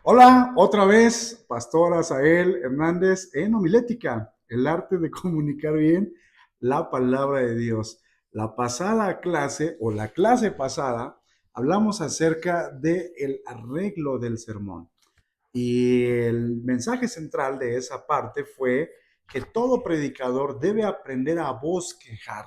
Hola, otra vez, Pastor Asael Hernández en Homilética, el arte de comunicar bien la palabra de Dios. La pasada clase o la clase pasada hablamos acerca del arreglo del sermón y el mensaje central de esa parte fue que todo predicador debe aprender a bosquejar,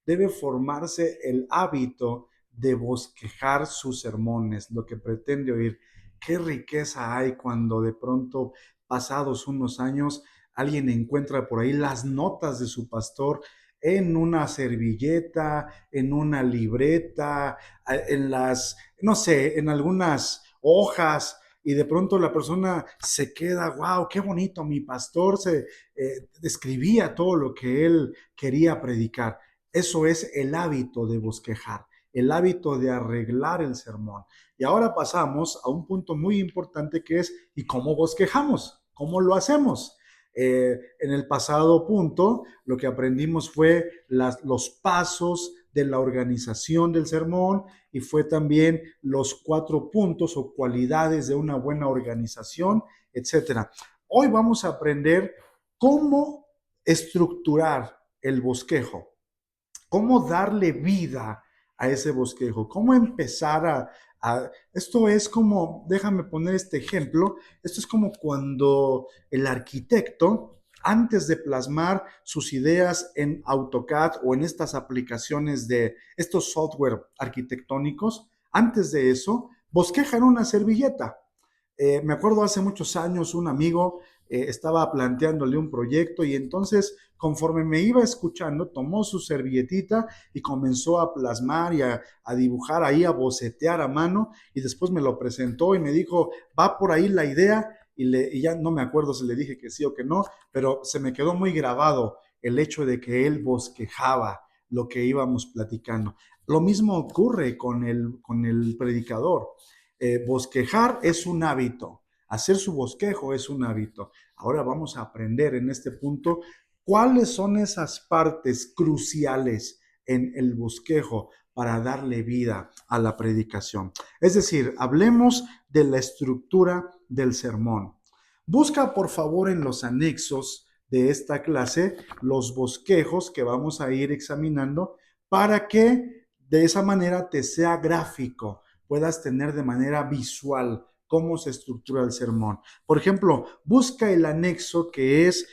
debe formarse el hábito de bosquejar sus sermones, lo que pretende oír. Qué riqueza hay cuando de pronto, pasados unos años, alguien encuentra por ahí las notas de su pastor en una servilleta, en una libreta, en las, no sé, en algunas hojas, y de pronto la persona se queda, wow, qué bonito, mi pastor se describía todo lo que él quería predicar. Eso es el hábito de bosquejar, el hábito de arreglar el sermón. Y ahora pasamos a un punto muy importante que es, ¿y cómo bosquejamos? ¿Cómo lo hacemos? En el pasado punto, lo que aprendimos fue los pasos de la organización del sermón y fue también los 4 puntos o cualidades de una buena organización, etcétera. Hoy vamos a aprender cómo estructurar el bosquejo, cómo darle vida a ese bosquejo, cómo empezar esto es como, déjame poner este ejemplo, esto es como cuando el arquitecto, antes de plasmar sus ideas en AutoCAD o en estas aplicaciones de estos software arquitectónicos, antes de eso, bosqueja en una servilleta. Me acuerdo hace muchos años un amigo estaba planteándole un proyecto y entonces conforme me iba escuchando, tomó su servilletita y comenzó a plasmar y a dibujar ahí, a bocetear a mano y después me lo presentó y me dijo, va por ahí la idea y ya no me acuerdo si le dije que sí o que no, pero se me quedó muy grabado el hecho de que él bosquejaba lo que íbamos platicando. Lo mismo ocurre con el predicador. Bosquejar es un hábito, hacer su bosquejo es un hábito. Ahora vamos a aprender en este punto cuáles son esas partes cruciales en el bosquejo para darle vida a la predicación. Es decir, hablemos de la estructura del sermón. Busca por favor en los anexos de esta clase los bosquejos que vamos a ir examinando para que de esa manera te sea gráfico, puedas tener de manera visual cómo se estructura el sermón. Por ejemplo, busca el anexo que es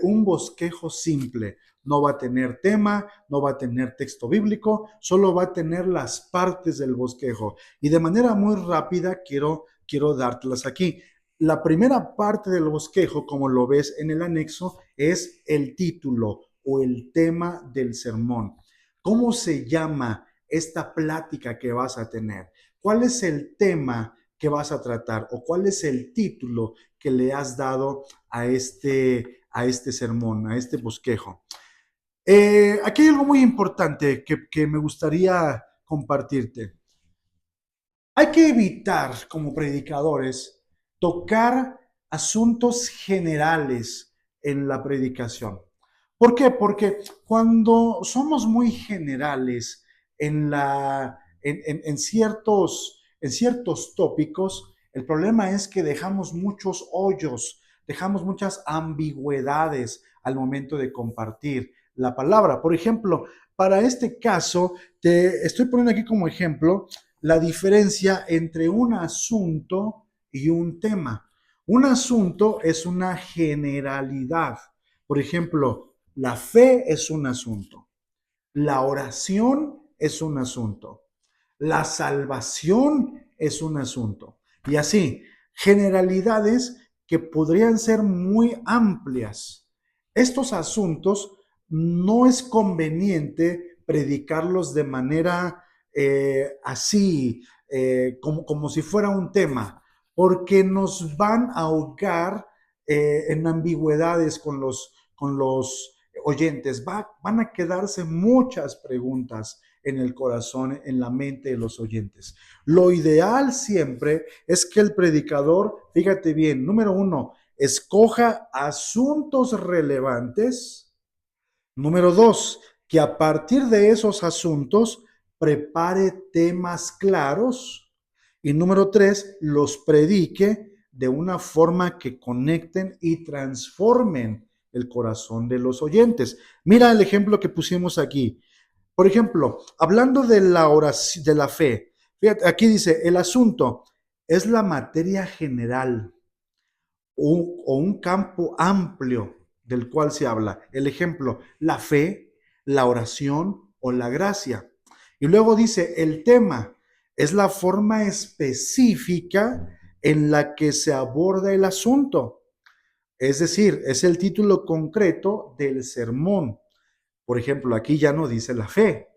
un bosquejo simple. No va a tener tema, no va a tener texto bíblico, solo va a tener las partes del bosquejo. Y de manera muy rápida quiero dártelas aquí. La primera parte del bosquejo, como lo ves en el anexo, es el título o el tema del sermón. ¿Cómo se llama esta plática que vas a tener? ¿Cuál es el tema que vas a tratar o cuál es el título que le has dado a este sermón, a este bosquejo? Aquí hay algo muy importante que me gustaría compartirte. Hay que evitar, como predicadores, tocar asuntos generales en la predicación. ¿Por qué? Porque cuando somos muy generales en ciertos tópicos, el problema es que dejamos muchos hoyos, dejamos muchas ambigüedades al momento de compartir la palabra. Por ejemplo, para este caso, te estoy poniendo aquí como ejemplo la diferencia entre un asunto y un tema. Un asunto es una generalidad. Por ejemplo, la fe es un asunto. La oración es un asunto. La salvación es un asunto. Y así, generalidades que podrían ser muy amplias. Estos asuntos no es conveniente predicarlos de manera así, como si fuera un tema, porque nos van a ahogar en ambigüedades con los oyentes. Van a quedarse muchas preguntas en el corazón, en la mente de los oyentes. Lo ideal siempre es que el predicador, fíjate bien, número uno, escoja asuntos relevantes. Número dos, que a partir de esos asuntos prepare temas claros. Y número tres, los predique de una forma que conecten y transformen el corazón de los oyentes. Mira el ejemplo que pusimos aquí. Por ejemplo, hablando de la oración, de la fe, fíjate, aquí dice, el asunto es la materia general o un campo amplio del cual se habla. El ejemplo, la fe, la oración o la gracia. Y luego dice, el tema es la forma específica en la que se aborda el asunto. Es decir, es el título concreto del sermón. Por ejemplo, aquí ya no dice la fe,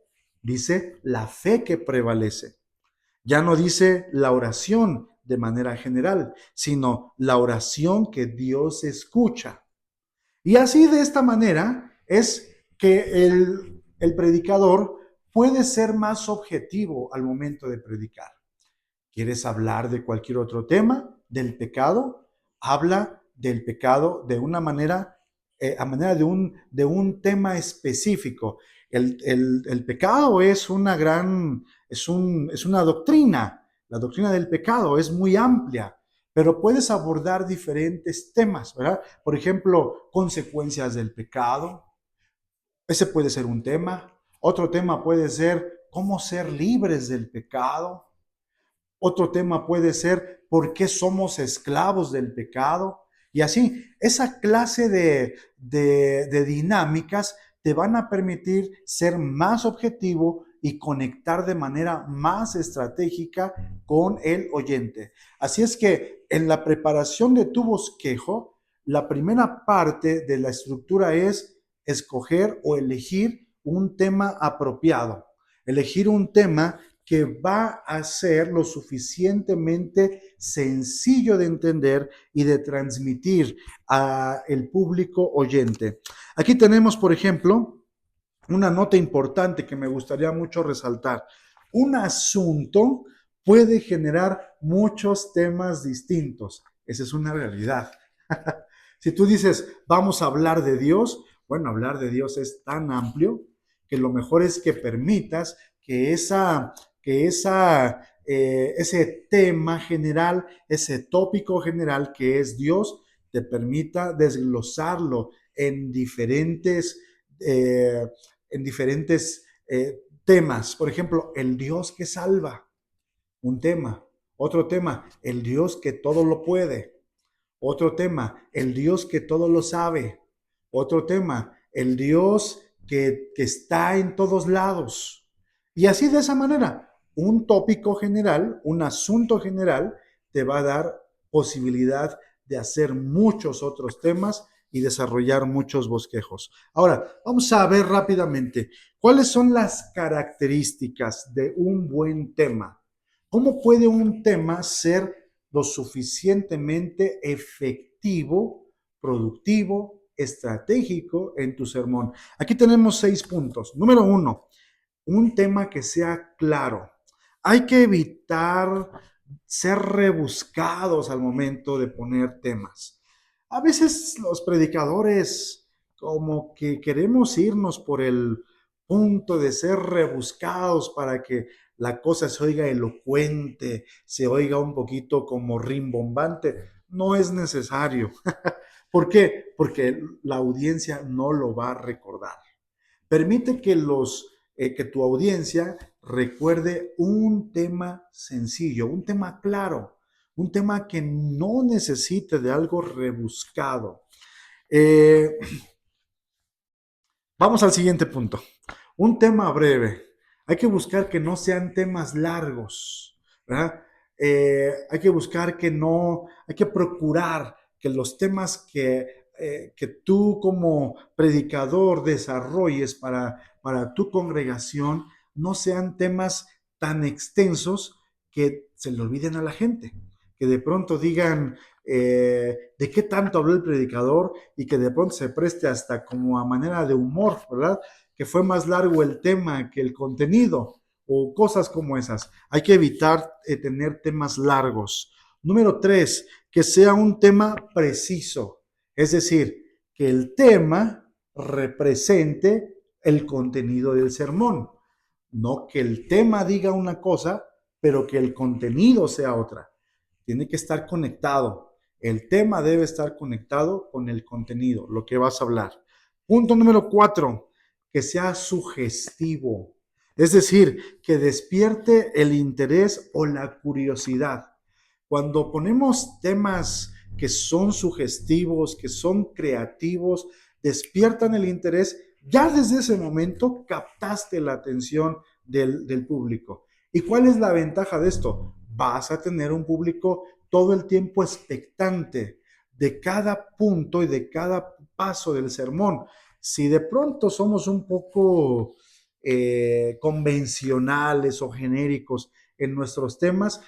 dice la fe que prevalece. Ya no dice la oración de manera general, sino la oración que Dios escucha. Y así de esta manera es que el predicador puede ser más objetivo al momento de predicar. ¿Quieres hablar de cualquier otro tema? ¿Del pecado? Habla del pecado de una manera, a manera de un tema específico. El pecado es una gran, es una doctrina. La doctrina del pecado es muy amplia, pero puedes abordar diferentes temas, ¿verdad? Por ejemplo, consecuencias del pecado. Ese puede ser un tema. Otro tema puede ser cómo ser libres del pecado. Otro tema puede ser por qué somos esclavos del pecado. Y así, esa clase de dinámicas te van a permitir ser más objetivo y conectar de manera más estratégica con el oyente. Así es que en la preparación de tu bosquejo, la primera parte de la estructura es escoger o elegir un tema apropiado, elegir un tema que va a ser lo suficientemente sencillo de entender y de transmitir al público oyente. Aquí tenemos, por ejemplo, una nota importante que me gustaría mucho resaltar. Un asunto puede generar muchos temas distintos. Esa es una realidad. Si tú dices, vamos a hablar de Dios, bueno, hablar de Dios es tan amplio que lo mejor es que permitas que ese tema general, ese tópico general que es Dios, te permita desglosarlo eh, en diferentes temas. Por ejemplo, el Dios que salva, un tema. Otro tema, el Dios que todo lo puede. Otro tema, el Dios que todo lo sabe. Otro tema, el Dios que está en todos lados. Y así de esa manera, un tópico general, un asunto general, te va a dar posibilidad de hacer muchos otros temas y desarrollar muchos bosquejos. Ahora, vamos a ver rápidamente cuáles son las características de un buen tema. ¿Cómo puede un tema ser lo suficientemente efectivo, productivo, estratégico en tu sermón? Aquí tenemos 6 puntos. Número 1, un tema que sea claro. Hay que evitar ser rebuscados al momento de poner temas. A veces los predicadores como que queremos irnos por el punto de ser rebuscados para que la cosa se oiga elocuente, se oiga un poquito como rimbombante. No es necesario. ¿Por qué? Porque la audiencia no lo va a recordar. Permite que tu audiencia recuerde un tema sencillo, un tema claro, un tema que no necesite de algo rebuscado. Eh, Vamos al siguiente punto. Un tema breve. Hay que buscar que no sean temas largos, ¿verdad? Hay que buscar que no, hay que procurar que los temas que tú como predicador desarrolles para tu congregación no sean temas tan extensos que se le olviden a la gente, que de pronto digan, de qué tanto habló el predicador y que de pronto se preste hasta como a manera de humor, ¿verdad? Que fue más largo el tema que el contenido o cosas como esas. Hay que evitar tener temas largos. Número 3, que sea un tema preciso, es decir, que el tema represente el contenido del sermón, no que el tema diga una cosa, pero que el contenido sea otra. tiene que estar conectado. El tema debe estar conectado con el contenido, lo que vas a hablar. Punto número 4, que sea sugestivo. Es decir, que despierte el interés o la curiosidad. Cuando ponemos temas que son sugestivos, que son creativos, despiertan el interés, ya desde ese momento captaste la atención del público. ¿Y cuál es la ventaja de esto? Vas a tener un público todo el tiempo expectante de cada punto y de cada paso del sermón. Si de pronto somos un poco convencionales o genéricos en nuestros temas,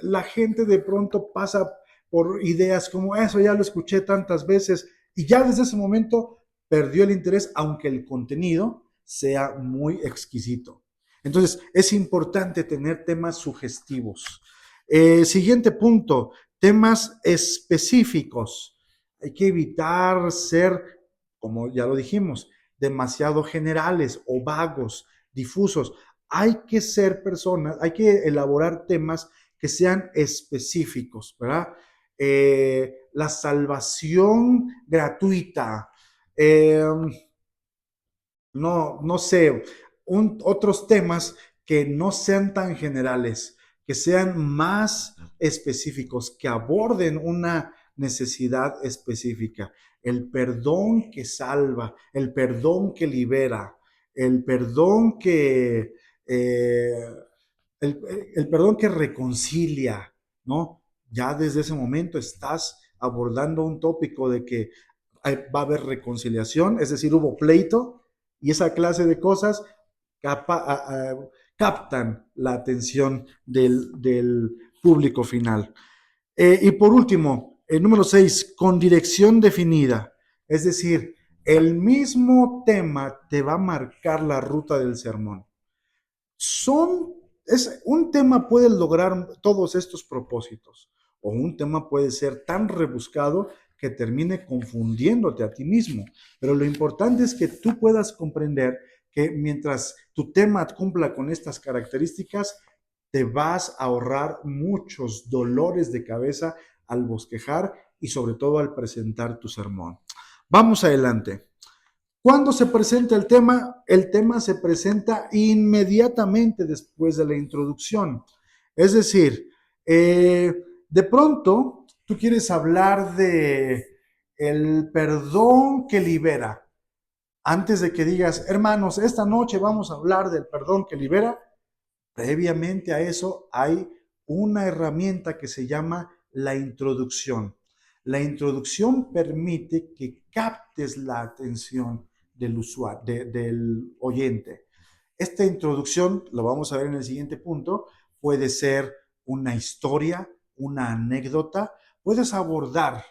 la gente de pronto pasa por ideas como eso, ya lo escuché tantas veces, y ya desde ese momento perdió el interés, aunque el contenido sea muy exquisito. Entonces, es importante tener temas sugestivos. Siguiente punto, temas específicos. Hay que evitar ser, como ya lo dijimos, demasiado generales o vagos, difusos. Hay que ser personas, hay que elaborar temas que sean específicos, ¿verdad? La salvación gratuita, eh, no sé, otros temas que no sean tan generales, que sean más específicos, que aborden una necesidad específica. El perdón que salva, el perdón que libera, el perdón que, eh, el, el perdón que reconcilia, ¿no? Ya desde ese momento estás abordando un tópico de que va a haber reconciliación, es decir, hubo pleito, y esa clase de cosas captan la atención del público final. Y por último, el número 6, con dirección definida. Es decir, el mismo tema te va a marcar la ruta del sermón. Un tema puede lograr todos estos propósitos, o un tema puede ser tan rebuscado que termine confundiéndote a ti mismo. Pero lo importante es que tú puedas comprender que mientras tu tema cumpla con estas características, te vas a ahorrar muchos dolores de cabeza al bosquejar y sobre todo al presentar tu sermón. Vamos adelante. Cuando se presenta el tema se presenta inmediatamente después de la introducción. Es decir, de pronto tú quieres hablar de el perdón que libera. Antes de que digas, hermanos, esta noche vamos a hablar del perdón que libera, previamente a eso hay una herramienta que se llama la introducción. La introducción permite que captes la atención del usuario, del oyente. Esta introducción, lo vamos a ver en el siguiente punto, puede ser una historia, una anécdota. Puedes abordar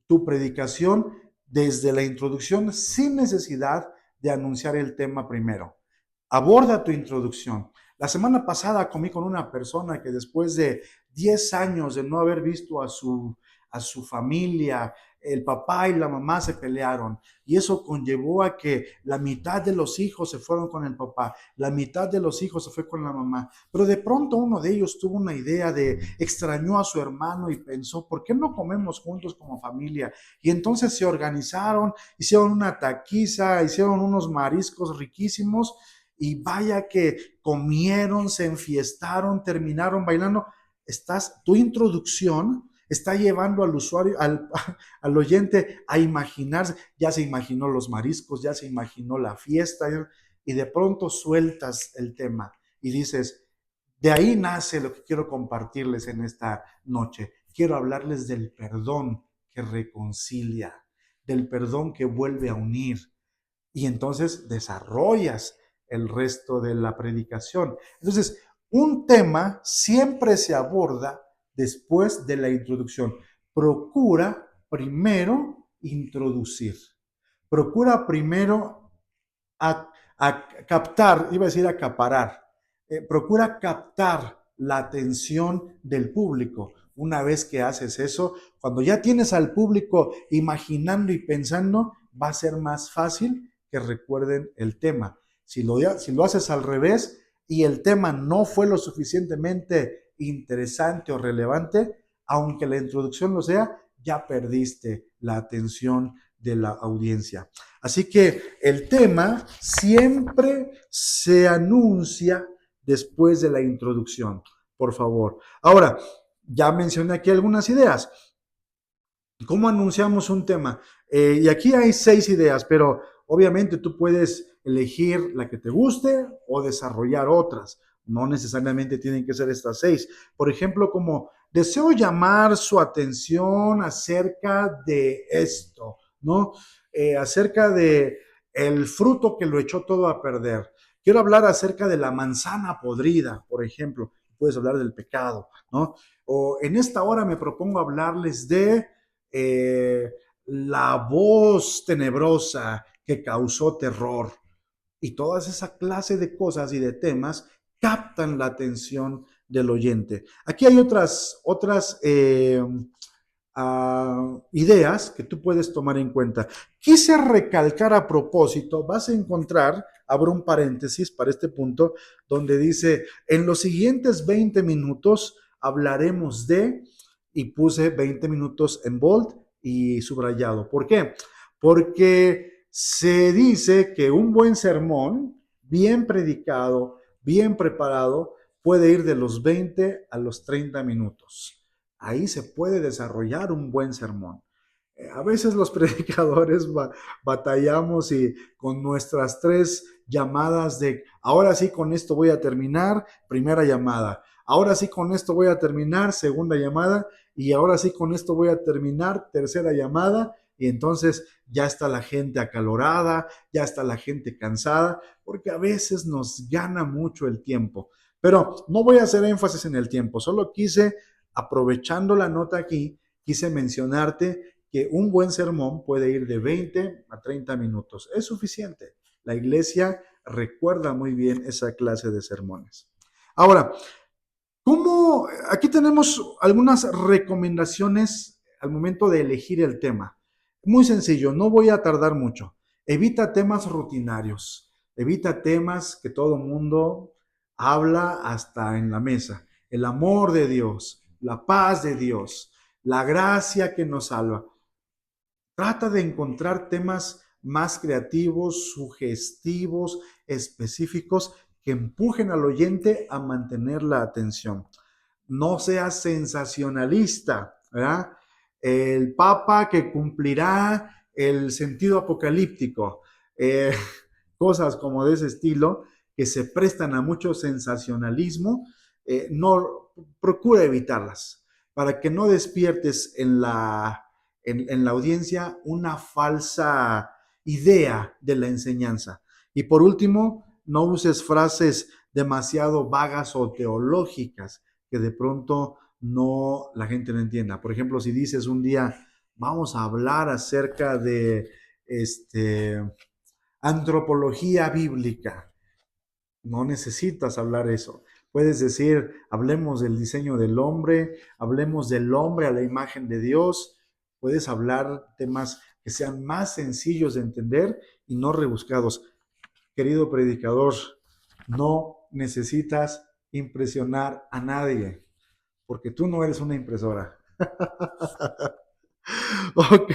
tu predicación desde la introducción sin necesidad de anunciar el tema primero. Aborda tu introducción. La semana pasada comí con una persona que después de 10 años de no haber visto a su familia, el papá y la mamá se pelearon y eso conllevó a que la mitad de los hijos se fueron con el papá, la mitad de los hijos se fue con la mamá, pero de pronto uno de ellos tuvo una idea de extrañó a su hermano y pensó, ¿por qué no comemos juntos como familia? Y entonces se organizaron, hicieron una taquiza, hicieron unos mariscos riquísimos y vaya que comieron, se enfiestaron, terminaron bailando. Tu introducción está llevando al usuario, al oyente a imaginarse, ya se imaginó los mariscos, ya se imaginó la fiesta, y de pronto sueltas el tema y dices, de ahí nace lo que quiero compartirles en esta noche. Quiero hablarles del perdón que reconcilia, del perdón que vuelve a unir. Y entonces desarrollas el resto de la predicación. Entonces, un tema siempre se aborda después de la introducción. Procura primero introducir. Procura primero a captar, iba a decir acaparar. Procura captar la atención del público. Una vez que haces eso, cuando ya tienes al público imaginando y pensando, va a ser más fácil que recuerden el tema. Si lo haces al revés y el tema no fue lo suficientemente interesante o relevante, aunque la introducción lo sea, ya perdiste la atención de la audiencia. Así que el tema siempre se anuncia después de la introducción, por favor. Ahora, ya mencioné aquí algunas ideas. ¿Cómo anunciamos un tema? Y aquí hay 6 ideas, pero obviamente tú puedes elegir la que te guste o desarrollar otras. No necesariamente tienen que ser estas 6. Por ejemplo, como deseo llamar su atención acerca de esto, ¿no? Acerca de el fruto que lo echó todo a perder. Quiero hablar acerca de la manzana podrida, por ejemplo. Puedes hablar del pecado, ¿no? O en esta hora me propongo hablarles de eh, la voz tenebrosa que causó terror. Y todas esa clase de cosas y de temas captan la atención del oyente. Aquí hay otras ideas que tú puedes tomar en cuenta. Quise recalcar a propósito, vas a encontrar, abro un paréntesis para este punto, donde dice, en los siguientes 20 minutos hablaremos de, y puse 20 minutos en bold y subrayado. ¿Por qué? Porque se dice que un buen sermón, bien predicado, bien preparado, puede ir de los 20 a los 30 minutos. Ahí se puede desarrollar un buen sermón. A veces los predicadores batallamos y con nuestras 3 llamadas de, ahora sí con esto voy a terminar, primera llamada, ahora sí con esto voy a terminar, segunda llamada, y ahora sí con esto voy a terminar, tercera llamada, y entonces ya está la gente acalorada, ya está la gente cansada, porque a veces nos gana mucho el tiempo. Pero no voy a hacer énfasis en el tiempo, solo quise, aprovechando la nota aquí, quise mencionarte que un buen sermón puede ir de 20 a 30 minutos. Es suficiente. La iglesia recuerda muy bien esa clase de sermones. Ahora, ¿cómo? Aquí tenemos algunas recomendaciones al momento de elegir el tema. Muy sencillo, no voy a tardar mucho. Evita temas rutinarios. Evita temas que todo mundo habla hasta en la mesa. El amor de Dios, la paz de Dios, la gracia que nos salva. Trata de encontrar temas más creativos, sugestivos, específicos, que empujen al oyente a mantener la atención. No seas sensacionalista, ¿verdad? El Papa que cumplirá el sentido apocalíptico, eh, cosas como de ese estilo que se prestan a mucho sensacionalismo, no procura evitarlas para que no despiertes en la audiencia una falsa idea de la enseñanza. Y por último, no uses frases demasiado vagas o teológicas que de pronto no la gente no entienda. Por ejemplo, si dices un día, vamos a hablar acerca de antropología bíblica, no necesitas hablar eso. Puedes decir, hablemos del diseño del hombre, hablemos del hombre a la imagen de Dios. Puedes hablar temas que sean más sencillos de entender y no rebuscados. Querido predicador, no necesitas impresionar a nadie, porque tú no eres una impresora. Ok,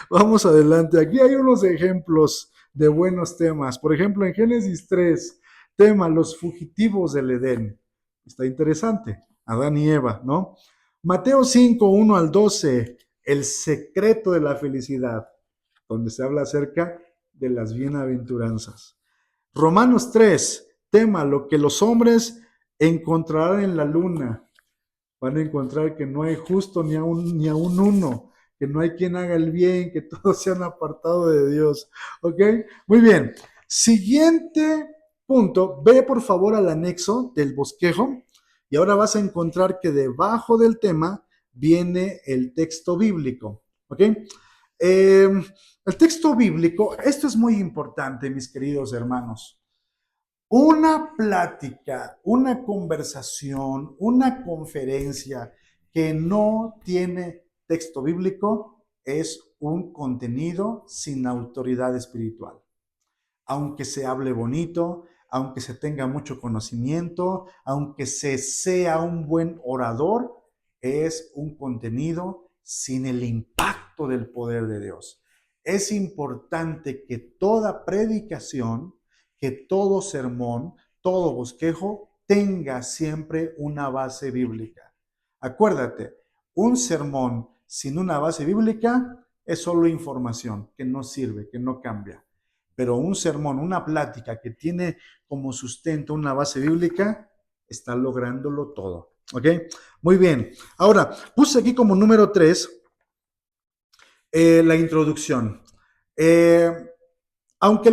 vamos adelante. Aquí hay unos ejemplos de buenos temas. Por ejemplo, en Génesis 3, tema los fugitivos del Edén. Está interesante. Adán y Eva, ¿no? Mateo 5, 1 al 12, el secreto de la felicidad, donde se habla acerca de las bienaventuranzas. Romanos 3, tema lo que los hombres encontrarán en la luna. Van a encontrar que no hay justo ni a un uno, que no hay quien haga el bien, que todos se han apartado de Dios. ¿Ok? Muy bien. Siguiente punto. Ve por favor al anexo del bosquejo y ahora vas a encontrar que debajo del tema viene el texto bíblico. ¿Ok? El texto bíblico, esto es muy importante, mis queridos hermanos. Una plática, una conversación, una conferencia que no tiene texto bíblico es un contenido sin autoridad espiritual. Aunque se hable bonito, aunque se tenga mucho conocimiento, aunque se sea un buen orador, es un contenido sin el impacto del poder de Dios. Es importante que toda predicación, que todo sermón, todo bosquejo tenga siempre una base bíblica. Acuérdate, un sermón sin una base bíblica es solo información que no sirve, que no cambia. Pero un sermón, una plática que tiene como sustento una base bíblica, está lográndolo todo. ¿Ok? Muy bien. Ahora, puse aquí como número 3 la introducción. Eh, aunque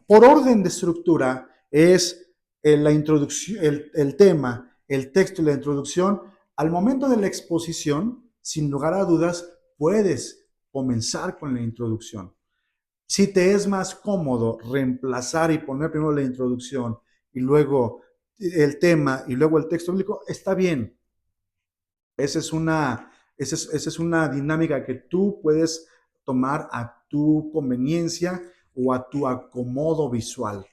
por orden de estructura es la introducción, el tema, el texto y la introducción, al momento de la exposición, sin lugar a dudas, puedes comenzar con la introducción. Si te es más cómodo reemplazar y poner primero la introducción y luego el tema y luego el texto bíblico, está bien. Esa es una dinámica que tú puedes tomar a tu conveniencia o a tu acomodo visual.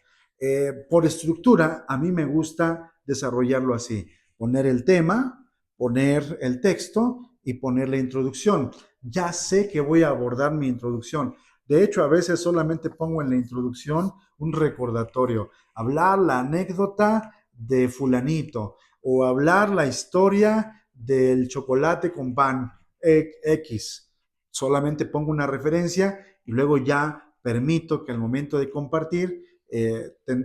Por estructura, a mí me gusta desarrollarlo así. Poner el tema, poner el texto y poner la introducción. Ya sé que voy a abordar mi introducción. De hecho, a veces solamente pongo en la introducción un recordatorio. Hablar la anécdota de fulanito o hablar la historia del chocolate con pan X. Solamente pongo una referencia y luego ya permito que al momento de compartir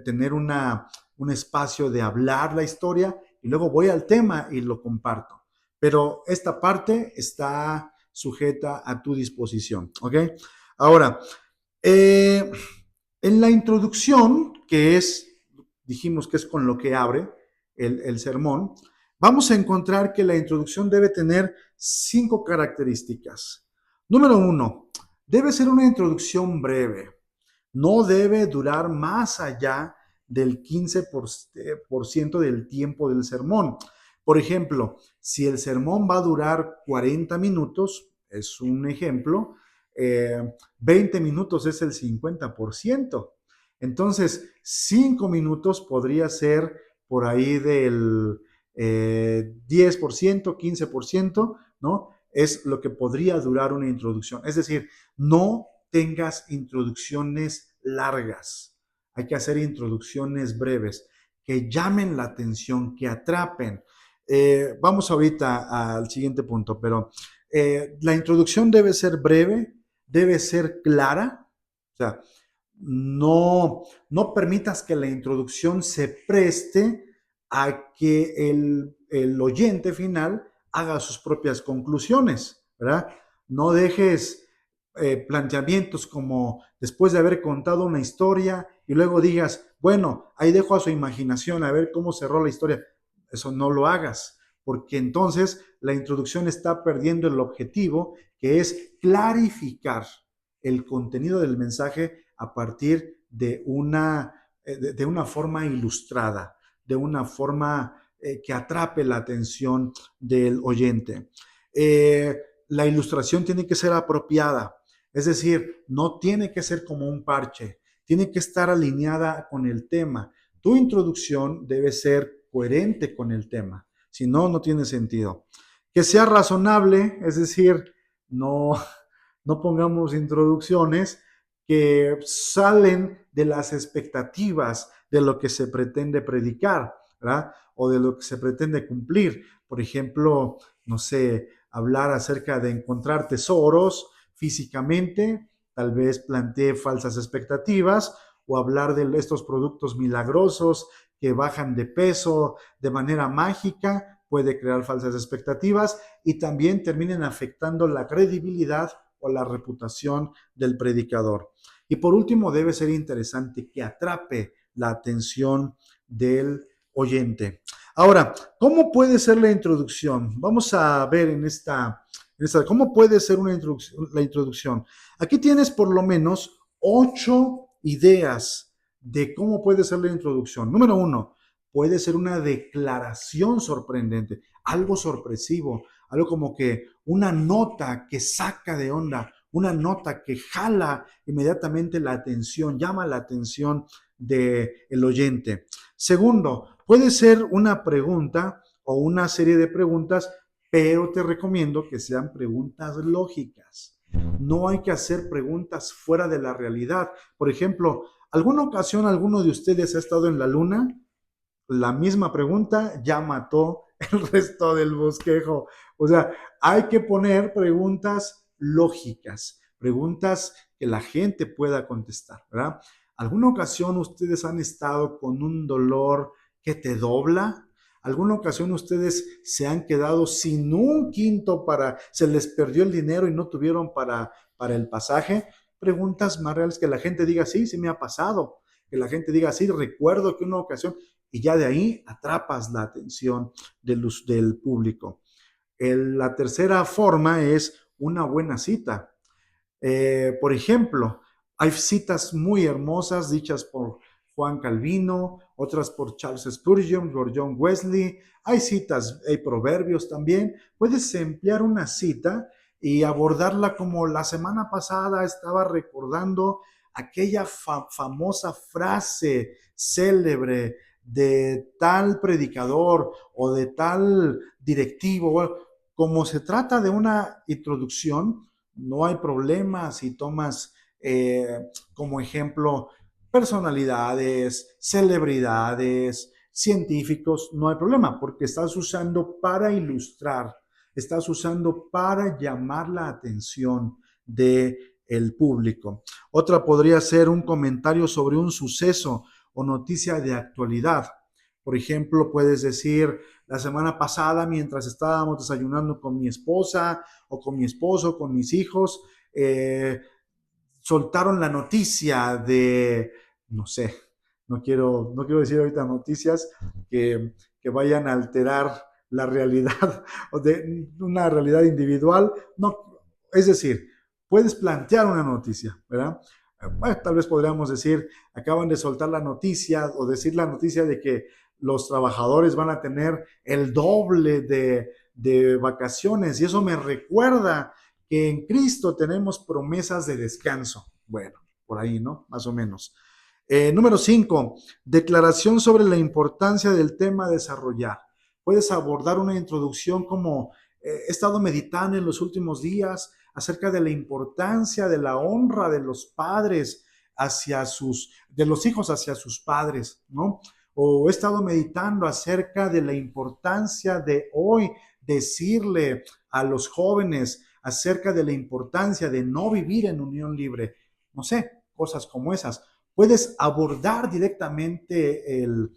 tener un espacio de hablar la historia y luego voy al tema y lo comparto. Pero esta parte está sujeta a tu disposición, ¿ok? Ahora, en la introducción, que dijimos que es con lo que abre el sermón, vamos a encontrar que la introducción debe tener 5 características. Número 1, debe ser una introducción breve. No debe durar más allá del 15% del tiempo del sermón. Por ejemplo, si el sermón va a durar 40 minutos, es un ejemplo, 20 minutos es el 50%. Entonces, 5 minutos podría ser por ahí del 10%, 15%, ¿no? Es lo que podría durar una introducción. Es decir, no tengas introducciones largas. Hay que hacer introducciones breves que llamen la atención, que atrapen. Vamos ahorita al siguiente punto, pero la introducción debe ser breve, debe ser clara. O sea, no permitas que la introducción se preste a que el oyente final haga sus propias conclusiones, ¿verdad? No dejes planteamientos como después de haber contado una historia y luego digas, bueno, ahí dejo a su imaginación a ver cómo cerró la historia. Eso no lo hagas, porque entonces la introducción está perdiendo el objetivo, que es clarificar el contenido del mensaje a partir de una forma ilustrada, de una forma que atrape la atención del oyente. La ilustración tiene que ser apropiada, es decir, no tiene que ser como un parche, tiene que estar alineada con el tema. Tu introducción debe ser coherente con el tema, si no, no tiene sentido. Que sea razonable, es decir, no pongamos introducciones que salen de las expectativas de lo que se pretende predicar, ¿verdad? O de lo que se pretende cumplir. Por ejemplo, no sé, hablar acerca de encontrar tesoros físicamente, tal vez plantee falsas expectativas, o hablar de estos productos milagrosos que bajan de peso de manera mágica, puede crear falsas expectativas y también terminen afectando la credibilidad o la reputación del predicador. Y por último, debe ser interesante, que atrape la atención del oyente. Ahora, ¿cómo puede ser la introducción? Vamos a ver ¿cómo puede ser la introducción? Aquí tienes por lo menos 8 ideas de cómo puede ser la introducción. Número 1, puede ser una declaración sorprendente, algo sorpresivo, algo como que una nota que saca de onda, una nota que jala inmediatamente la atención, llama la atención del oyente. Segundo, puede ser una pregunta o una serie de preguntas pero te recomiendo que sean preguntas lógicas. No hay que hacer preguntas fuera de la realidad. Por ejemplo, ¿alguna ocasión alguno de ustedes ha estado en la luna? La misma pregunta ya mató el resto del bosquejo. O sea, hay que poner preguntas lógicas, preguntas que la gente pueda contestar, ¿verdad? ¿Alguna ocasión ustedes han estado con un dolor que te dobla? ¿Alguna ocasión ustedes se han quedado sin un quinto se les perdió el dinero y no tuvieron para el pasaje? Preguntas más reales, que la gente diga, sí, sí me ha pasado. Que la gente diga, sí, recuerdo que una ocasión, y ya de ahí atrapas la atención del público. La tercera forma es una buena cita. Por ejemplo, hay citas muy hermosas dichas por Juan Calvino, otras por Charles Spurgeon, por John Wesley. Hay citas, hay proverbios también. Puedes emplear una cita y abordarla como la semana pasada estaba recordando aquella famosa frase célebre de tal predicador o de tal directivo. Bueno, como se trata de una introducción, no hay problema si tomas como ejemplo personalidades, celebridades, científicos, no hay problema, porque estás usando para ilustrar, estás usando para llamar la atención del público. Otra podría ser un comentario sobre un suceso o noticia de actualidad. Por ejemplo, puedes decir, la semana pasada, mientras estábamos desayunando con mi esposa o con mi esposo, con mis hijos, soltaron la noticia de, no sé, no quiero decir ahorita noticias que vayan a alterar la realidad o de una realidad individual. No, es decir, puedes plantear una noticia, ¿verdad? Bueno, tal vez podríamos decir, acaban de soltar la noticia o decir la noticia de que los trabajadores van a tener el doble de vacaciones y eso me recuerda que en Cristo tenemos promesas de descanso. Bueno, por ahí, ¿no? Más o menos. Número 5, declaración sobre la importancia del tema a desarrollar. Puedes abordar una introducción como he estado meditando en los últimos días acerca de la importancia de la honra de los padres de los hijos hacia sus padres, ¿no? O he estado meditando acerca de la importancia de hoy decirle a los jóvenes acerca de la importancia de no vivir en unión libre. No sé, cosas como esas. Puedes abordar directamente el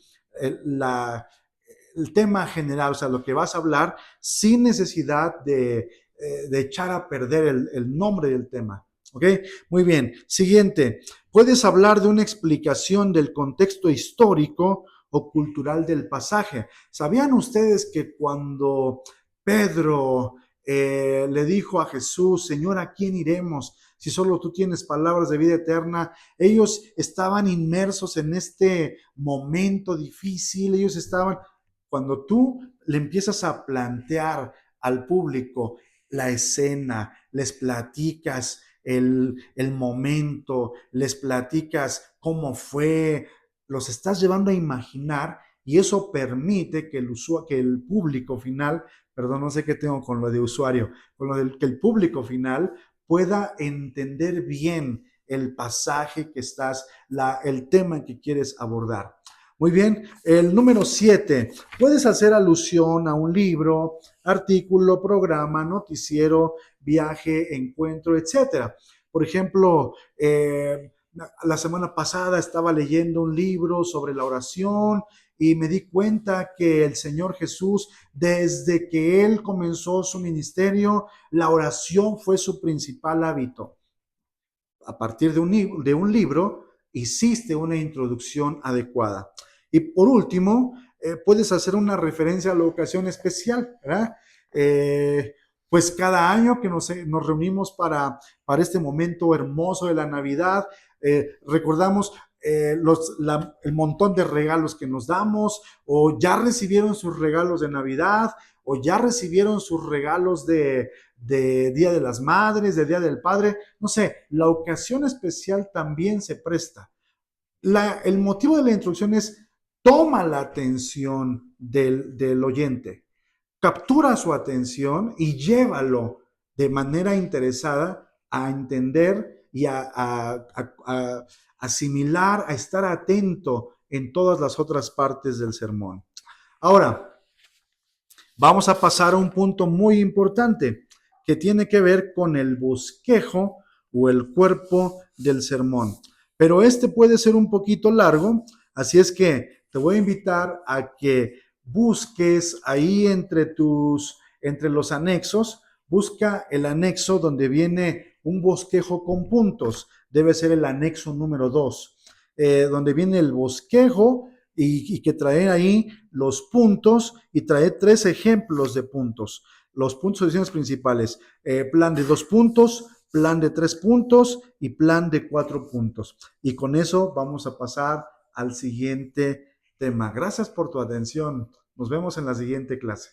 tema general, o sea, lo que vas a hablar sin necesidad de echar a perder el nombre del tema. ¿Ok? Muy bien. Siguiente. Puedes hablar de una explicación del contexto histórico o cultural del pasaje. ¿Sabían ustedes que cuando Pedro le dijo a Jesús, Señor, ¿a quién iremos? Si solo tú tienes palabras de vida eterna. Ellos estaban inmersos en este momento difícil. Ellos estaban, cuando tú le empiezas a plantear al público la escena, les platicas el momento, les platicas cómo fue, los estás llevando a imaginar y eso permite que el público final, perdón, no sé qué tengo con lo de usuario, con lo del que el público final pueda entender bien el pasaje que el tema que quieres abordar. Muy bien, el número 7, puedes hacer alusión a un libro, artículo, programa, noticiero, viaje, encuentro, etcétera. Por ejemplo, la semana pasada estaba leyendo un libro sobre la oración y me di cuenta que el Señor Jesús, desde que Él comenzó su ministerio, la oración fue su principal hábito. A partir de un libro, hiciste una introducción adecuada. Y por último, puedes hacer una referencia a la ocasión especial, ¿verdad? Pues cada año que nos reunimos para este momento hermoso de la Navidad, recordamos el montón de regalos que nos damos, o ya recibieron sus regalos de Navidad, o ya recibieron sus regalos de Día de las Madres, de Día del Padre, no sé, la ocasión especial también se presta. El motivo de la introducción es toma la atención del oyente, captura su atención y llévalo de manera interesada a entender y a asimilar, a estar atento en todas las otras partes del sermón. Ahora, vamos a pasar a un punto muy importante que tiene que ver con el bosquejo o el cuerpo del sermón. Pero este puede ser un poquito largo, así es que te voy a invitar a que busques ahí entre los anexos, busca el anexo donde viene un bosquejo con puntos. Debe ser el anexo número 2, donde viene el bosquejo y que trae ahí los puntos y trae 3 ejemplos de puntos. Los puntos de decisiones principales, plan de 2 puntos, plan de 3 puntos y plan de 4 puntos. Y con eso vamos a pasar al siguiente tema. Gracias por tu atención. Nos vemos en la siguiente clase.